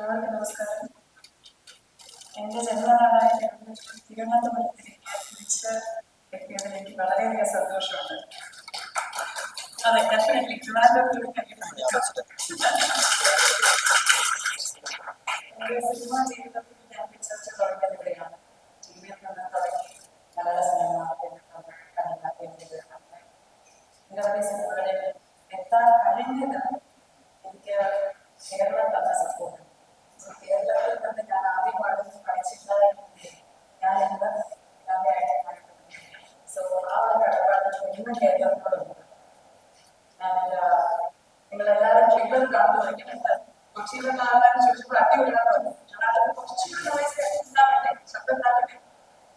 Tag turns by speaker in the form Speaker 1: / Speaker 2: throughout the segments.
Speaker 1: എല്ലാവർക്കും നമസ്കാരം. എൻ്റെ ജന്മനാടായ തിരുവനന്തപുരത്തിലേക്ക് തിരിച്ച് എത്തിയതിൽ എനിക്ക് വളരെയധികം സന്തോഷമുണ്ട്. അതെ, ഡെഫിനറ്റ്ലി ട്രിവാൻഡ്രത്തിലേക്ക് എൻ്റെ സിനിമ ജീവിതത്തിൽ ഞാൻ പിക്ചർച്ച തുടങ്ങിയത് ഇവിടെയാണ്. ടിവിയിൽ നിന്ന് തുടങ്ങി മലയാള സിനിമ, തമിഴ്, നിരവധി സിനിമകളിൽ എത്താൻ കഴിഞ്ഞത് എനിക്ക് കേരളം തന്ന സപ്പോർട്ട്. കേരളത്തിൽ നിന്ന് ഞാൻ ആദ്യമായിട്ട് പഠിച്ചിട്ടുണ്ടായിരുന്നെങ്കിൽ ഞാൻ ഇന്ന് സോ ആ ഒരു കടപ്പാട് ഇന്ന് കേരളത്തിലുണ്ട്. നിങ്ങളെല്ലാവരും ട്രിപ്പിൽ കാണുന്നുണ്ട്. കൊച്ചിയിലെ കാണാൻ ചോദിച്ചപ്പോൾ അടിപൊളിയാണ്. കുറച്ചുകൂടെ വയസ്സ് ഉണ്ടാവില്ലേ, ശബ്ദം ഉണ്ടാവില്ലേ?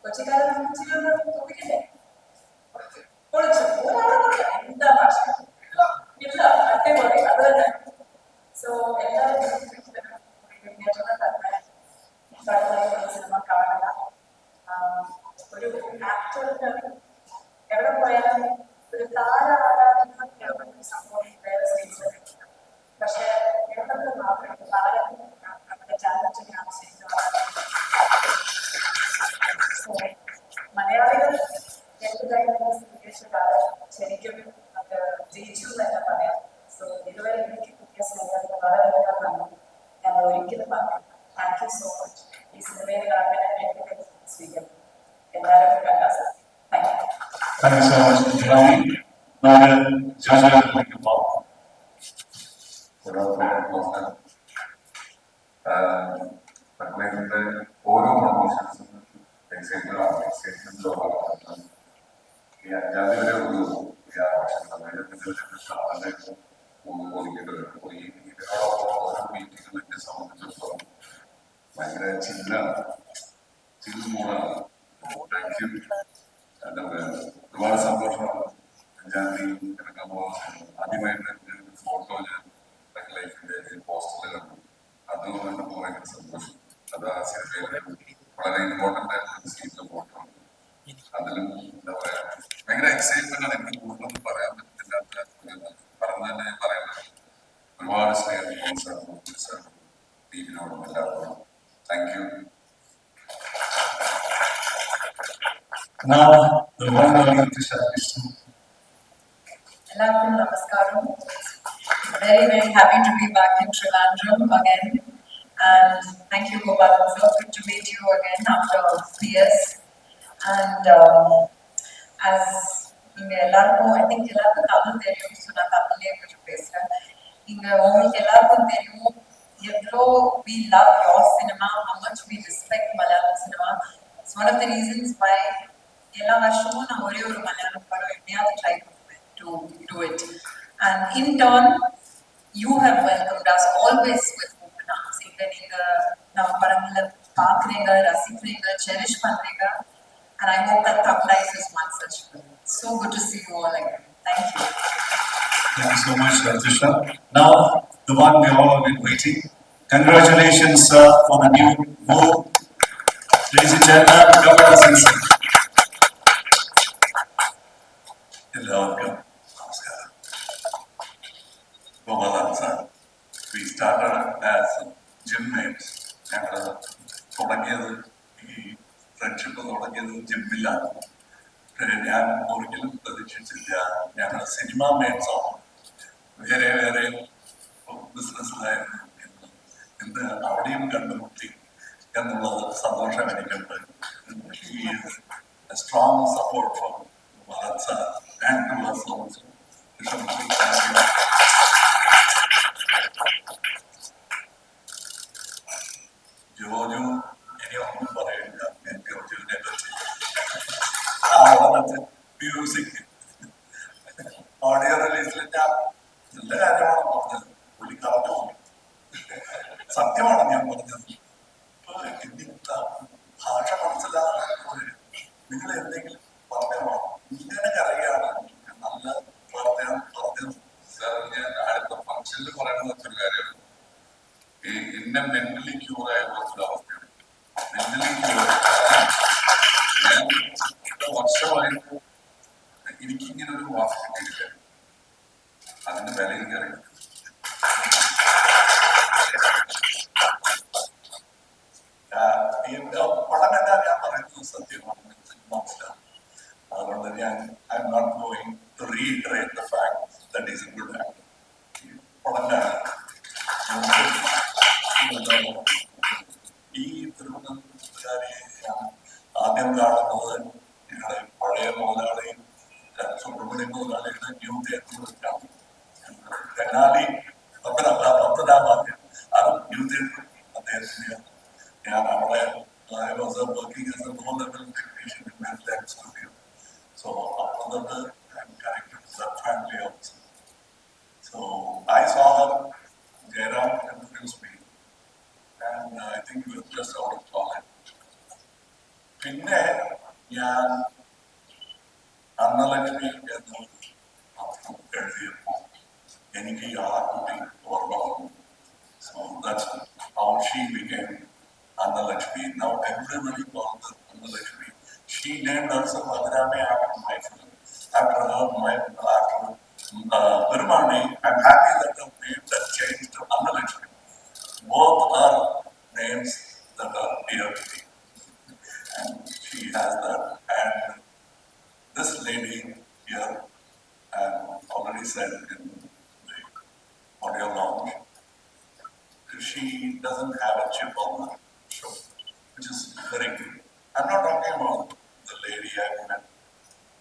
Speaker 1: കൊച്ചിക്കാരെ കൊച്ചിയിലൊന്ന് തോന്നിക്കില്ലേ? പൊളിച്ചു ഒരാളെ എന്താ ഭാഷ ഇല്ല, അടിപൊളി അത് തന്നെ. സോ എല്ലാവരും സിനിമ കാണുക. ഒരു ആക്ടറിന് എവിടെ പോയാലും ഒരു താര ആരാധന സംഭവം വേറെ സ്റ്റേജിൽ. പക്ഷെ കേരളത്തിൽ മാത്രം താരം നമ്മുടെ ചാലഞ്ചിനെ അനുസരിച്ച് മലയാളികൾ എന്തുകഴിഞ്ഞ സ്വീകരിച്ചതാണ് ശരിക്കും അത് ജയിച്ചു തന്നെ പറയാം. സോ ഇതുവരെ എനിക്ക് കിട്ടിയ സ്നേഹത്തിന് വളരെയധികം നന്ദി. ഞാൻ ഒരിക്കലും പറയാം. Thank you so much. ഈ സിനിമയിൽ കാണാൻ എനിക്ക് സ്വീകരിക്കും. എല്ലാവരും കണ്ടാ sir. Thank you.
Speaker 2: Thank you so much. ഓരോ പ്രൊമോഷൻസും ഈ അഞ്ചാം വരെ ഒരു ആഘോഷം ഒതുക്കിയിട്ടുണ്ട്. ഇതിനോടൊപ്പം ഓരോ മീറ്റിംഗും എന്നെ സംബന്ധിച്ചിടത്തോളം ഭയങ്കര ചില്ലാണ്, ചില്ല് മൂടാണ്. Thank you. ഒരുപാട് സന്തോഷമാണ്. അഞ്ചാം തീയതി ഇറങ്ങാൻ പോകുന്നത് ആദ്യമായിട്ട് ഫോട്ടോ ഞാൻ ലൈഫിന്റെ പോസ്റ്ററിൽ കണ്ടു. അത് കണ്ടപ്പോൾ ഭയങ്കര സന്തോഷം. അത് ആ സിനിമയിലെ വളരെ ഇമ്പോർട്ടന്റ് ആയിട്ടുള്ള സീനിലെ ഫോട്ടോ ആണ്. അതിലും എന്താ പറയാ ഭയങ്കര എക്സൈറ്റ്മെന്റ് ആണ്. എനിക്ക് കൂടുതലൊന്നും പറയാൻ പറ്റില്ലാത്ത പറഞ്ഞു തന്നെ പറയുന്നത്. ഒരുപാട് സ്നേഹം ടീമിനോടും എല്ലാവരോടും താങ്ക് യു.
Speaker 1: എല്ലാവർക്കും നമസ്കാരം. Very happy to be back in Trivandrum again, and thank you Gopal sir, good to meet you again after years. And as இங்க எல்லாருக்கும் I think எல்லாருக்கும் தமிழ் தெரியும், so நான் தமிழ்லயே கொஞ்சம் பேசுறேன். இங்க உங்களுக்கு எல்லாருக்கும் தெரியும் எவ்வளோ we love your cinema, how much we respect Malayalam cinema. It's one of the reasons why எல்லா வருஷமும் நான் ஒரே ஒரு மலையாளம் படம் எப்படியாவது ட்ரை பண்ணுவேன் to do it. And in turn you have welcomed us always with open arms. இங்க நீங்க நம்ம படங்களை பார்க்குறீங்க, ரசிக்கிறீங்க, செரிஷ் பண்றீங்க. And I hope that Thug Life is one such film. So good to see you all again. Thank you.
Speaker 2: Thank you so much, Trisha. Now, the one we all have been waiting. Congratulations for the new move. Ladies and gentlemen, Gopal Singh. എല്ലാവർക്കും നമസ്കാരം. We started as gym mates. ഞങ്ങൾ തുടങ്ങിയത് ഈ friendship തുടങ്ങിയത് ജിമ്മിലാണ്. ഞാൻ ഒരിക്കലും പ്രതീക്ഷിച്ചില്ല ഞങ്ങൾ സിനിമ മേറ്റ്സാണ്, വേറെ വേറെ ബിസിനസ്സിലായിരുന്നു എന്ന് അവിടെയും കണ്ടുമുട്ടി എന്നുള്ളത് സന്തോഷം എനിക്കുണ്ട്. Strong support from Bharat sir and to us also. Joju ഇനിയൊന്നും പറയില്ല. ഞാൻ ജോജുവിനെ പറ്റി മ്യൂസിക് ഓഡിയോ റിലീസിൽ ഞാൻ നല്ല കാര്യമാണ് പറഞ്ഞത്. പുള്ളി കളഞ്ഞു പോയി. സത്യമാണ് ഞാൻ പറഞ്ഞത്. ഭാഷ മനസ്സിലാകാൻ നിങ്ങൾ എന്തെങ്കിലും പറഞ്ഞോ? ഇങ്ങനെ അറിയാണ് നല്ല പ്രവർത്തനം പറഞ്ഞു. സാർ, ഞാൻ അടുത്ത ഫംഗ്ഷനിൽ പറയണമെന്ന് വെച്ചൊരു കാര്യമാണ്. ഈ എന്നെ മെന്റലി ക്യൂറായ കുറച്ചൊരു അവസ്ഥയാണ്. മെന്റലി ക്യൂർ ഞാൻ വർഷമായിട്ട് എനിക്കിങ്ങനെ ഒരു വാക്ക് കിട്ടിയില്ല. അതിന്റെ വില എനിക്കറിയാം. working as a low-level technician in Midland Studio. So after that, I'm connected to that family also. So I saw her, Jairam introduced me, and I think it was just out of college. പിന്നെ ഞാൻ അന്നലക്ഷ്മി എന്ന് പത്രം എഴുതിയപ്പോൾ എനിക്ക് ആ കുട്ടി ഓർമ്മ വന്നു. So that's how she became Annalakshmi. Now everybody calls her Annalakshmi. She named herself Adirame after my film. After her, after Virmani, I'm happy that the name that changed to Annalakshmi. Both are names that are dear to me. And she has that. And this lady here, I've already said in the audio launch, she doesn't have a chip on her shoulder, which is very good. I'm not talking about the lady I met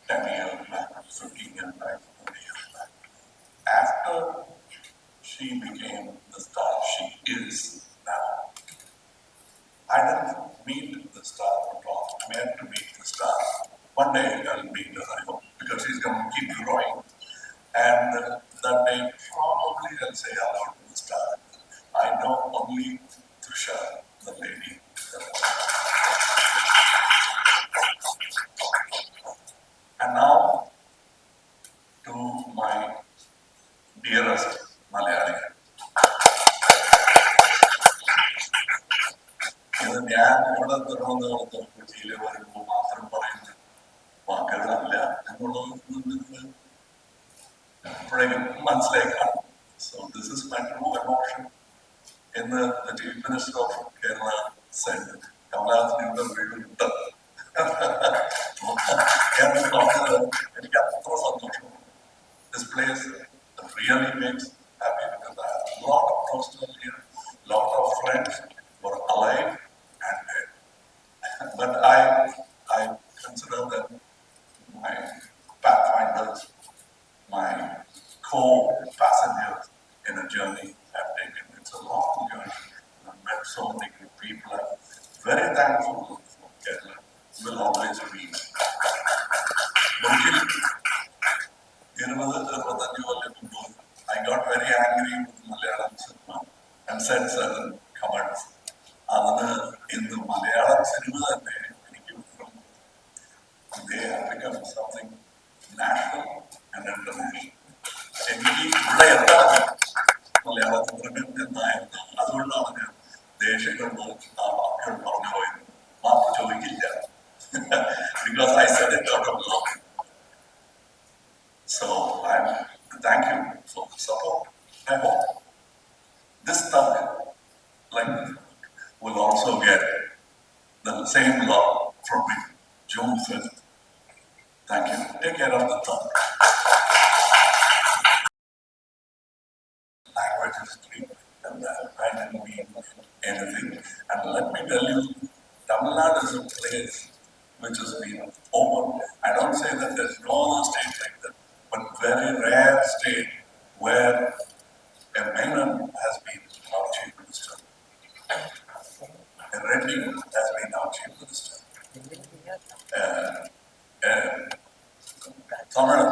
Speaker 2: 10 years back, 15 years back, 20 years back. After she became the star she is now, I didn't meet the star at all. I meant to meet the star. One day I'll meet her, I hope, because she's going to keep growing. And that day, probably I'll say hello to the star. I know only Trisha, the lady. And now to my dearest Malayali. ഇത് ഞാൻ ഇവിടെ തിരുവനന്തപുരത്ത് കൊച്ചിയിൽ വരുമ്പോൾ മാത്രം പറയുന്ന വാക്കുകളല്ല എന്നുള്ളത് എപ്പോഴെങ്കിലും മനസ്സിലായി കാണും. So this is my true emotion. In the Chief Minister of Kerala said, Kamala's വീട് വിട്ട് എനിക്ക് അത്ര സന്തോഷമുണ്ട്. This place really makes happy because I have a lot of nostalgia, a lot of friends who are alive and dead. But I consider that my pathfinders, my co-passengers in a journey I've taken. It's a long journey. I've met so many good people. I'm very thankful for Kerala. Will always be. I got very angry with Malayalam cinema and said certain comments. In the Malayalam cinema, they have become something national and international. എനിക്ക് ഇവിടെ എന്താണ് മലയാളത്തിൽ എന്നായിരുന്നു. അതുകൊണ്ടാണ് ഞാൻ ദേഷ്യം കൊണ്ട് ആ വാക്കുകൾ പറഞ്ഞു പോയത്. മാപ്പ് ചോദിക്കില്ല. Because I said it out of love. So thank you for the support. I hope this Tamil will also get the same love from me. June 5th. Thank you. Take care of the Tamil. Language is free, and I didn't mean anything. And let me tell you, Tamil Nadu is a place which has been open. I don't say that there's no other state like that, but very rare state where a Menon has been our chief minister, a Reddy has been our chief minister, Tamil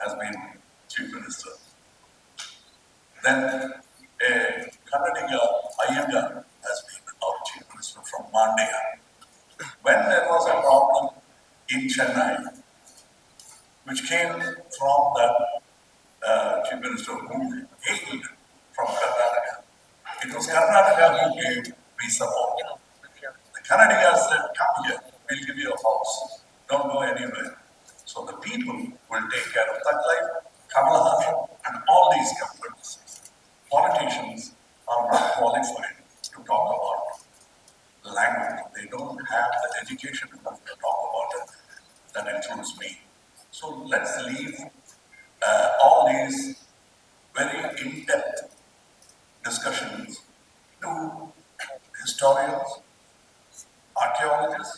Speaker 2: has been chief minister. Then a Kannadiga Iyengar has been our chief minister from Mandya. When there was a problem in Chennai, which came from the chief minister who hailed from Karnataka, it was Karnataka who gave me support. The Kannadiga said, come here, we'll give you a house, don't go anywhere. So the people will take care of that life, Kamala Hassan, and all these companies. Politicians are not qualified to talk about language. They don't have the education enough to talk about it. That includes me. So let's leave all these very in-depth discussions to historians, archaeologists,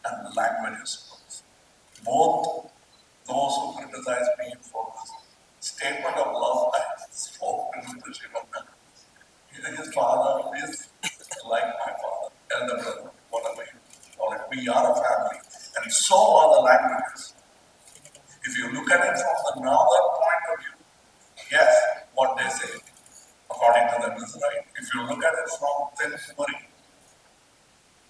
Speaker 2: and languagists. Both those who criticize me for this statement of love I spoke to the Shivaman. His father is like my father, elder brother, whatever you languages. If you look at it from the northern point of view, yes, what they say, according to them, is right. If you look at it from Telfuri,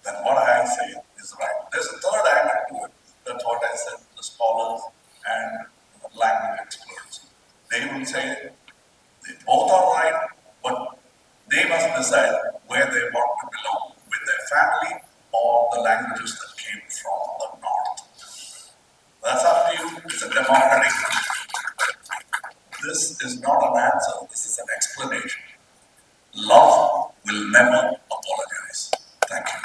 Speaker 2: then what I say is right. There's a third angle to it. That's what I said, the scholars and language experts. They will say they both are right, but they must decide where they want to belong, with their family or the languages that came from the north. That's up to you. It's a democratic. This is not an answer, this is an explanation. Love will never apologize. Thank you.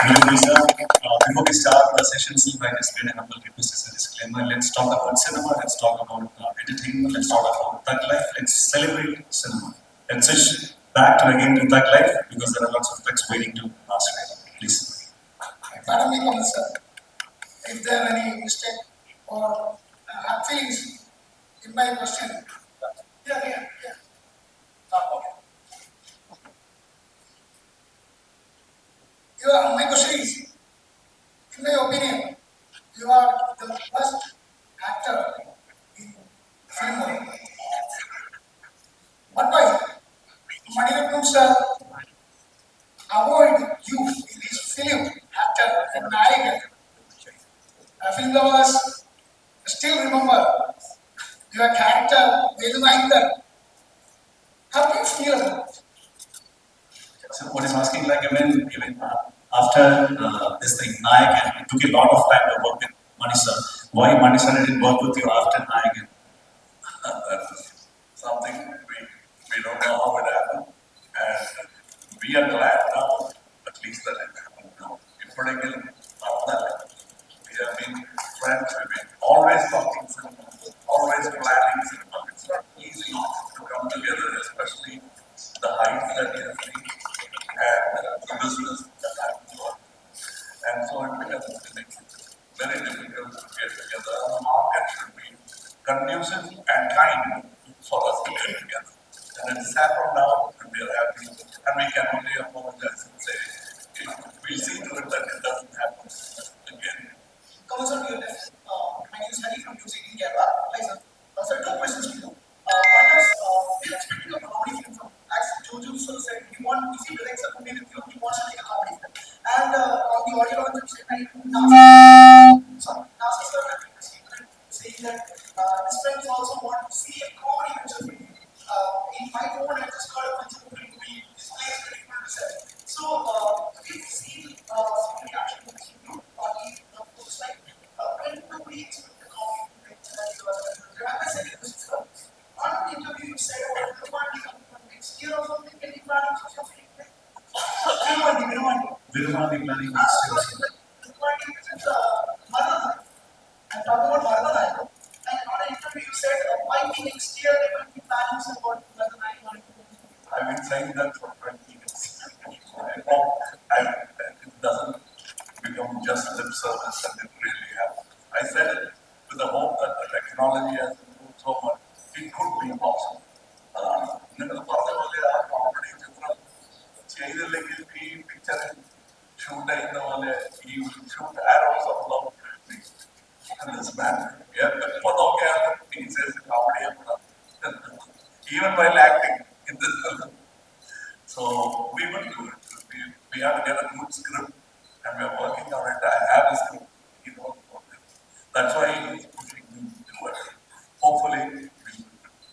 Speaker 3: Before we start the session, I just made a humble request as a disclaimer. Let's talk about cinema, let's talk about entertainment, let's talk about Thug Life, let's celebrate cinema. Let's switch back to again to Thug Life because there are lots of thugs waiting to ask. Please.
Speaker 4: Pardon me, Kamal sir. If there are any mistake or feelings in my question. Yeah. Okay. My question is, in my opinion, you are the first actor in film world. But why Maniratnam sir avoid you in his film actor and Nayakan? Film lovers still remember your character Velu Naikar. How do you feel about it?
Speaker 3: So what is asking, like, even after this thing, Nayakan, it took a lot of time to work with Mani sir. Why Mani sir didn't work with you after Nayakan?
Speaker 2: That's something we don't know how it happened, and we are glad now, at least that it happened now. Ippodengil, after that, we have been friends, we've been always talking cinema, always planning cinema. It's not easy to come together, especially the heights that we have reached and the business that happens to us. And so it becomes very difficult to get together. The market should be conducive and kind for us to get together. And it has happened now, and we are happy. And we can only apologize and say, we'll see to it that it doesn't happen again.
Speaker 4: Kamal sir, my name is Hari from Music in Kerala. Hi sir. Sir, two questions to you. One is, we are expecting a comedy film from, as Jojo sir said, if he directs a comedy film, he wants to make a comedy film. And on the audio launch website, NASA sir saying that his friends also want to see a comedy feature film. In my phone, I just got a feature film movie displays very good result. So, if you see some reaction to this video, looks like when do we expect the comedy film? And my second question, sir, on an interview you said about the money next year or something, can you plan something?
Speaker 3: Virumadi planning next year.
Speaker 4: I'm talking about Bharatanayalam. And on an interview you said, might be next year there will be plannings about Bharatanayalam.
Speaker 2: I've been saying that for 20 years. I hope it doesn't become just lip service and it really happens. I said it with the hope that the technology has improved so much, it could be possible. നിങ്ങൾ പറഞ്ഞ പോലെ ആ comedy ചിത്രം ചെയ്തില്ലെങ്കിൽ ഈ പിക്ചറിൽ shoot ചെയ്യുന്ന പോലെ ഈ shoot arrows of love and this man, എപ്പോൾ നോക്കിയാലും he says comedy even while acting in this film. So we will do it. We have to get a good script and we are working on it. I have a script. He knows about it. That's why he is pushing me to it. Hopefully, we will do it.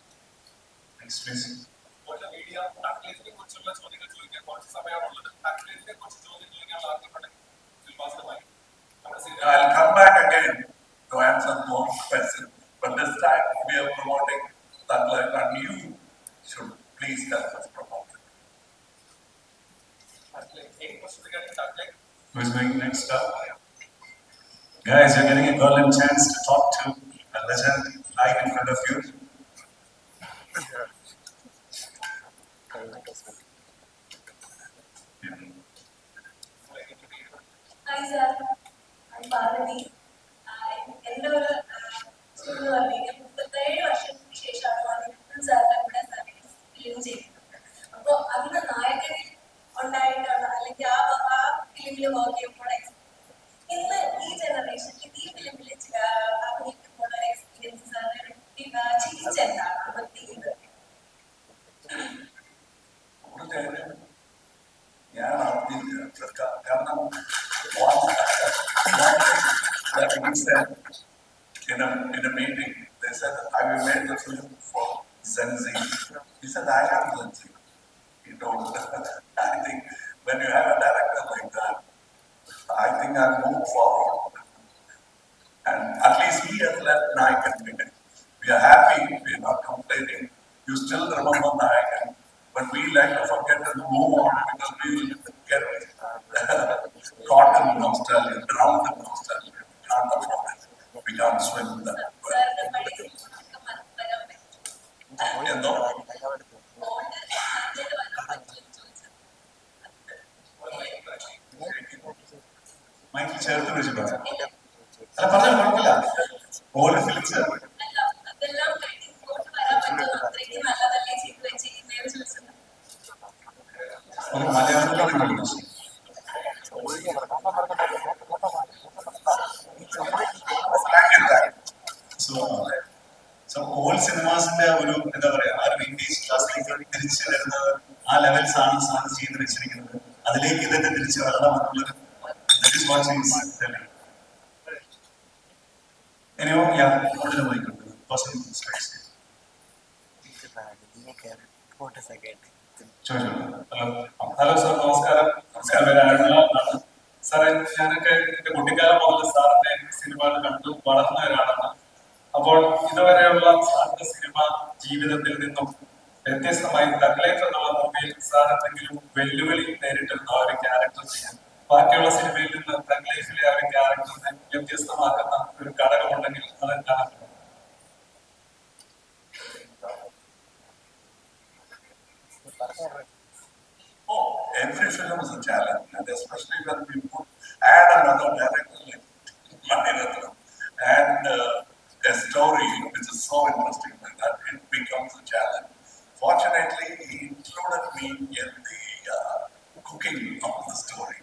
Speaker 3: Next, please.
Speaker 5: What the media actually കുറിച്ചുള്ള ചോദ്യങ്ങൾ ചോദിക്കാൻ കുറച്ച് സമയമാണുള്ളത്. Actually കുറച്ച് ചോദ്യം ചോദിക്കാൻ ആർക്കുണ്ടെങ്കിൽ will pass the mic.
Speaker 2: I'll come back again to answer more questions. But this time we are promoting Thug Life and you should please help us promote it.
Speaker 5: Any questions regarding Thug Life?
Speaker 3: Who is going next up? Guys, you're getting a golden chance to talk to a legend live in front of you.
Speaker 6: Hi sir, I'm Parvati. എൻ്റെ ഒരു എന്ന് പറഞ്ഞു കഴിഞ്ഞാൽ 37 വർഷത്തിന് ശേഷമാണ് നിതിൻ സാറിന്റെ കൂടെ film ചെയ്യുന്നത്. അപ്പോൾ അന്ന് നായകനിൽ ഉണ്ടായിട്ടാണ് അല്ലെങ്കിൽ ആ ഫിലിമിൽ വർക്ക് ചെയ്യുമ്പോൾ ഇന്ന് ഈ ജനറേഷനിൽ
Speaker 2: ഞാൻ അറിഞ്ഞില്ല കാരണം one thing that he said in a meeting, they said, have you made the film for Gen Z? He said, I am Gen Z. He told I think when you have a director like that, I think I've moved forward. And at least he has left Nayakan behind. We are happy, we are not complaining. You still remember Nayakan, but we like to forget and move on because we get caught in nostalgia, drowned in nostalgia. We can't afford it. We can't swim in that.
Speaker 6: സാറിന്റെ പഴയ സിനിമകളൊക്കെ വരാൻ പറ്റും.
Speaker 2: എന്തോ
Speaker 6: old സിനിമയിൽ വരാൻ പറ്റുമെന്ന് ചോദിച്ചത്.
Speaker 3: മൈക്കിൾ ചേർത്ത് വിളിച്ചിട്ടോ അല്ല പറഞ്ഞാൽ കുഴപ്പമില്ല ഓരോ ഫിലിംസ്
Speaker 6: അല്ല, അതെല്ലാം കഴിഞ്ഞ് ഇങ്ങോട്ട് വരാൻ പറ്റുമോ? അത്രയ്ക്ക് നല്ലതല്ലേ ചെയ്തു വെച്ചിരിക്കുന്നതെന്ന് ചോദിച്ചത്.
Speaker 3: നമുക്ക് മലയാളത്തിലാണ് സോ ഓൾ സിനിമാസിന്റെ ഒരു എന്താ പറയാ ആ ഒരു വിന്റേജ് ക്ലാസ്സിലേക്ക് തിരിച്ചു വരുന്നത് ആ ലെവൽസ് ആണ് സാധനം ചെയ്ത് വെച്ചിരിക്കുന്നത്. അതിലേക്ക് ഇതൊക്കെ തിരിച്ചു വരണം എന്നുള്ളത് എനിയോ ഞാൻ കൂടുതൽ പോയിട്ടുണ്ട് ഹലോ സാർ നമസ്കാരം. സാറേ ഞാനൊക്കെ എന്റെ കുട്ടിക്കാലം മുതൽ സാറിന്റെ സിനിമകൾ കണ്ടു വളർന്ന ഒരാളാണ്. അപ്പോൾ ഇതുവരെയുള്ള സാറിന്റെ സിനിമ ജീവിതത്തിൽ നിന്നും വ്യത്യസ്തമായി തക്ലൈഫ് എന്നുള്ള മൂവിയിൽ സാർ എന്തെങ്കിലും വെല്ലുവിളി നേരിട്ടിരുന്ന ഒരു ക്യാരക്ടർ ചെയ്യാൻ ബാക്കിയുള്ള സിനിമയിൽ നിന്ന് തക്ലൈഫിലെ ആ ഒരു ക്യാരക്ടറിനെ വ്യത്യസ്തമാക്കുന്ന ഒരു ഘടകമുണ്ടെങ്കിൽ അതെന്താണ്?
Speaker 2: Oh, every film is a challenge, and especially when we add another director like Mani Ratnam and a story which is so interesting like that, it becomes a challenge. Fortunately, he included me in the cooking of the story,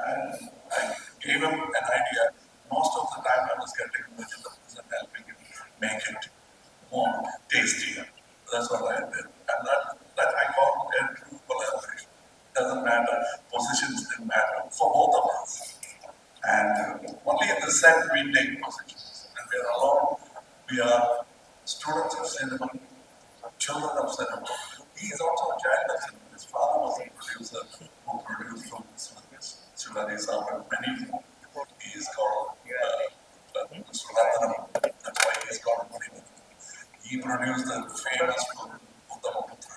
Speaker 2: and I gave him an idea. Most of the time, I was getting vegetables and helping him make it more tastier. That's what I did, and that I call a true collaboration. Doesn't matter, positions didn't matter for both of us. And only in the set we take positions. And we are alone. We are students of cinema, children of cinema. He is also a child of cinema. His father was a producer who produced films with Shivani Saab and many more. He is called Mr. Ratnam. That's why he is called Mani Ratnam. He produced the famous film Uttamaputra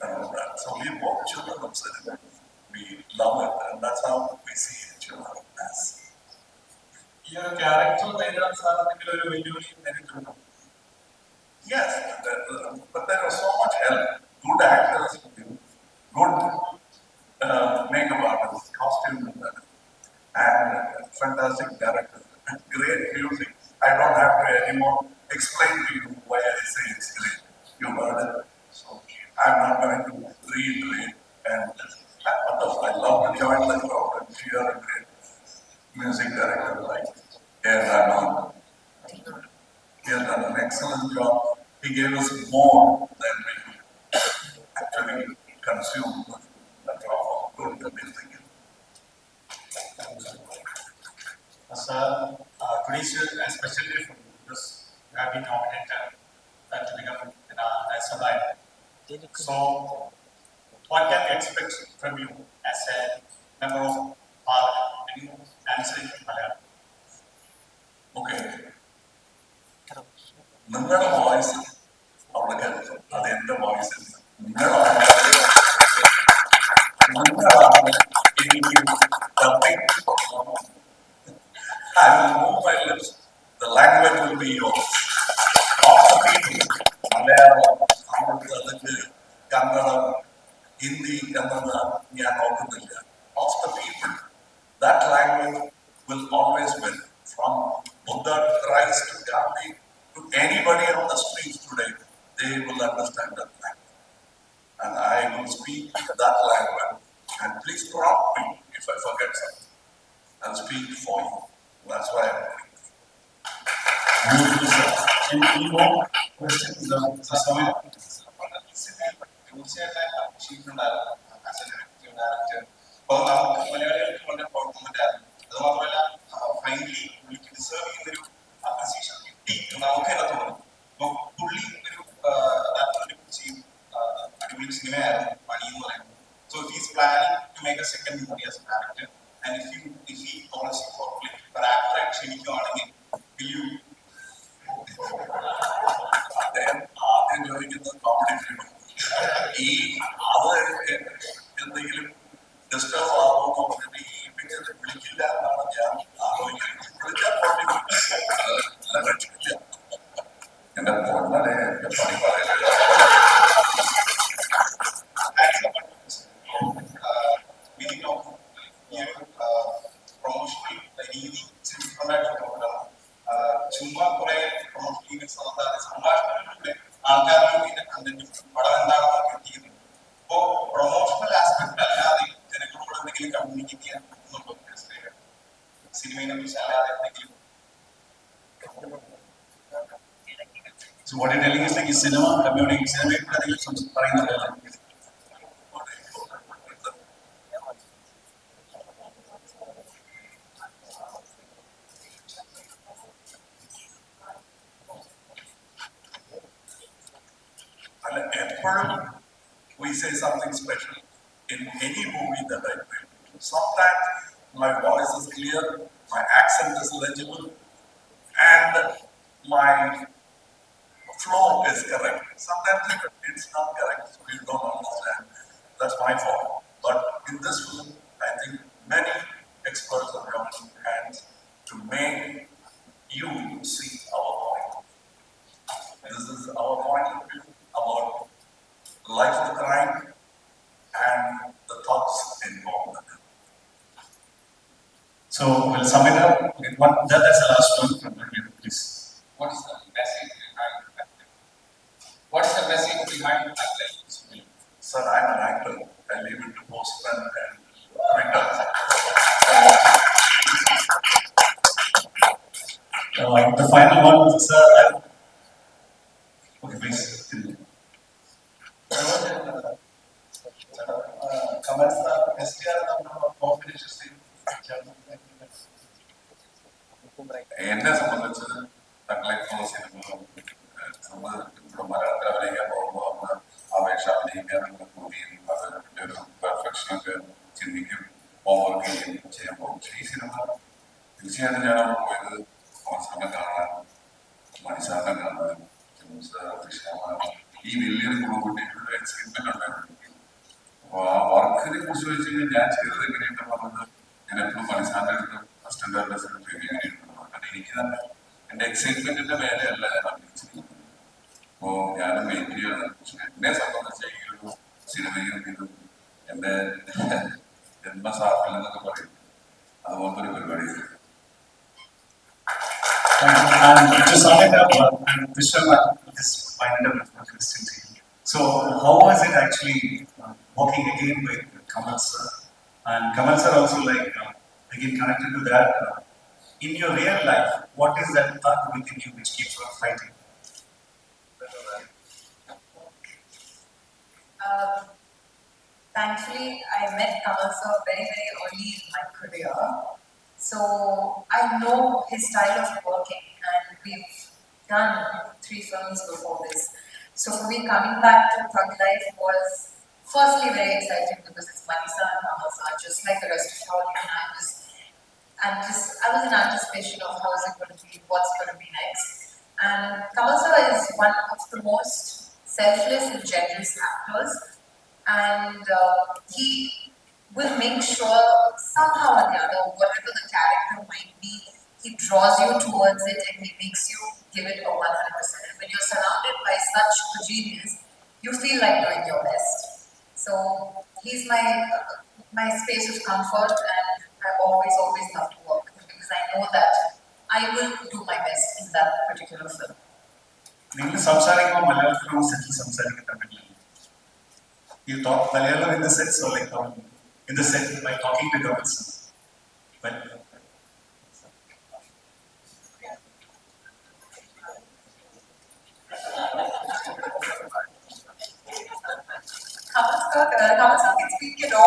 Speaker 2: and all that. So we are both children of cinema. We love it, and that's how we see children as.
Speaker 3: ഈ ഒരു character നേരിടാൻ sir എന്തെങ്കിലും ഒരു വെല്ലുവിളി നേരിട്ടുണ്ടോ?
Speaker 2: Yes, but there was so much help. Good actors, good makeup artists, costume designers, and fantastic directors, and great music. I don't have to anymore explain to you why I say it's great. You heard it, so I'm not going to reiterate. And I love to join the crowd and cheer a great music director like A. Rahman. He has done an excellent job. He gave us more than we could actually consume the drop of good music.
Speaker 3: Sir, today's a special day for you because you have been nominated to become as a lion. So, what can we expect from you as a member of Parliament? Can you answer it in Malayalam?
Speaker 2: Okay. നിങ്ങളുടെ voice അവിടെ കേൾക്കും. അത് എന്റെ voice നിങ്ങളാണ് എനിക്ക് dubbing. I will move my lips. The language will be yours. Of the people, Malayalam, Tamil, Telugu, കന്നഡം, Hindi എന്നത് ഞാൻ നോക്കുന്നില്ല. Of the people, that language will always win. From Buddha to Christ to Gandhi to anybody on the streets today, they will understand that language. And I will speak that language. And please prompt me if I forget something. I'll speak for you. That's why I'm doing this.
Speaker 3: Beautiful, sir. Any more questions?
Speaker 5: തീർച്ചയായിട്ടും achievement
Speaker 4: he's planning to make a second movie as a director. And if he calls you for like for actor and ക്ഷണിക്കുവാണെങ്കിൽ, will you?
Speaker 2: അദ്ദേഹം ആദ്യം ചോദിക്കുന്നത് competition ഈ അത് എന്തെങ്കിലും disturb ആകുമോ പറഞ്ഞിട്ട് ഈ പിക്ചർ വിളിക്കില്ല എന്നാണ് ഞാൻ ആലോചിക്കുന്നത്. വിളിച്ചാൽ അല്ല രക്ഷിക്കില്ല. എന്റെ പൊന്നലെ എന്റെ പണി പറയില്ല.
Speaker 4: Meaning of promotional രീതി സിമ്പിളായിട്ട് നോക്കണം. ചുമ്മാ കുറെ പ്രൊമോഷണൽ ഈവൻസ് നടത്താതെ സംഭാഷണങ്ങളിലൂടെ ആൾക്കാരിലും ഇതിന്റെ കണ്ടന്റും പടം എന്താണെന്ന് എത്തിക്കുന്നു. അപ്പോ പ്രൊമോഷണൽ ആസ്പെക്ട് അല്ലാതെ ജനങ്ങളോട് എന്തെങ്കിലും കമ്മ്യൂണിക്കേറ്റ് ചെയ്യാൻ പറ്റുന്നുണ്ടോ സിനിമയെ കുറിച്ച് അല്ലാതെ എന്തെങ്കിലും?
Speaker 3: So what you're telling is like is cinema community, cinema പറയുന്നുണ്ടല്ലോ.
Speaker 2: And epoch, we say something special in any movie that I play. Sometimes my voice is clear, my accent is legible, and my flow is correct. Sometimes it's not correct, so you don't understand. That's my fault. But in this film, I think many experts have joined hands to make you see our point. This is our point of view about life of crime and the thoughts involved in it.
Speaker 3: So we'll sum it up. Okay, that's the last one from you, please.
Speaker 5: What is the message behind that? What is the message behind that film?
Speaker 2: Sir, I'm an actor. I leave it to postman and printers.
Speaker 3: The final one, sir. Okay, please.
Speaker 4: കമൽസ് STR നമ്മുടെ combination
Speaker 2: എന്നെ സംബന്ധിച്ച് തങ്ങളെപ്പോലുള്ള സിനിമകളും നമ്മൾ ഇവിടെ മലയാളത്തിൽ അഭിനയിക്കാൻ പോകുമ്പോൾ നമ്മൾ അപേക്ഷ അഭിനയിക്കാനുള്ള കൂടിയും അതിൻ്റെ ഒരു പെർഫെക്ഷനൊക്കെ ചിന്തിക്കും, ഹോംവർക്ക് ചെയ്യാൻ പോകും. പക്ഷേ ഈ സിനിമ തീർച്ചയായിട്ടും ഞാൻ അവിടെ പോയത് അവസാനം കാണാൻ, മണിസാറിനെ കാണാൻ, ഈ വലിയൊരു കുടുംബക്കുട്ടിയുടെ എക്സൈറ്റ്മെന്റ് ഉണ്ടായിരുന്നു. അപ്പോൾ ആ വർക്കിനെ കുറിച്ച് വെച്ച് കഴിഞ്ഞാൽ ഞാൻ ചെയ്തത് എങ്ങനെയുണ്ട് പറഞ്ഞത് ഞാൻ എപ്പോഴും മണിസാറിൻ്റെ അടുത്ത് അസിസ്റ്റന്റ് ഡയറക്ടർ എങ്ങനെയുണ്ട്. എനിക്ക് തന്നെ എന്റെ എക്സൈറ്റ്മെന്റിന്റെ മേലെയല്ല ഞാൻ അഭിനയിച്ചിരിക്കുന്നത്. അപ്പോ ഞാനും വെയിറ്റ് ചെയ്യാണ്. പക്ഷെ എന്നെ സംബന്ധിച്ച ഈ ഒരു സിനിമയും ഇതും എന്റെ ജന്മസാഫല്യം എന്നൊക്കെ പറയും, അതുപോലത്തെ ഒരു പരിപാടിയാണ്.
Speaker 3: And to sum it up, and Vishwanath, this wind up with my question to you. So, how was it actually working again with Kamal sir? And Kamal sir also again connected to that. In your real life, what is that thought within you which keeps on fighting?
Speaker 1: Thankfully, I met Kamal sir very, very early in my career. So I know his style of working, and we've done 3 films before this. So for me, coming back to Thug Life was firstly very exciting because it's Manisa and Kamal sir, just like the rest of you all, and I was in anticipation of how is it going to be, what's going to be next. And Kamal sir is one of the most selfless and generous actors, and he will make sure somehow or the other, whatever the character might be, he draws you towards it and he makes you give it a 100%. And when you're surrounded by such a genius, you feel like doing your best. So he's my space of comfort, and I always love to work with him because I know that I will do my best in that particular film.
Speaker 3: നിങ്ങൾ സംസാരിക്കുമ്പോൾ മലയാളത്തിലും സെറ്റിൽ സംസാരിക്കാൻ പറ്റില്ല. You talk Malayalam in the set, so like in the set by talking to Kamal sir. But
Speaker 1: Kamal sir can speak it all.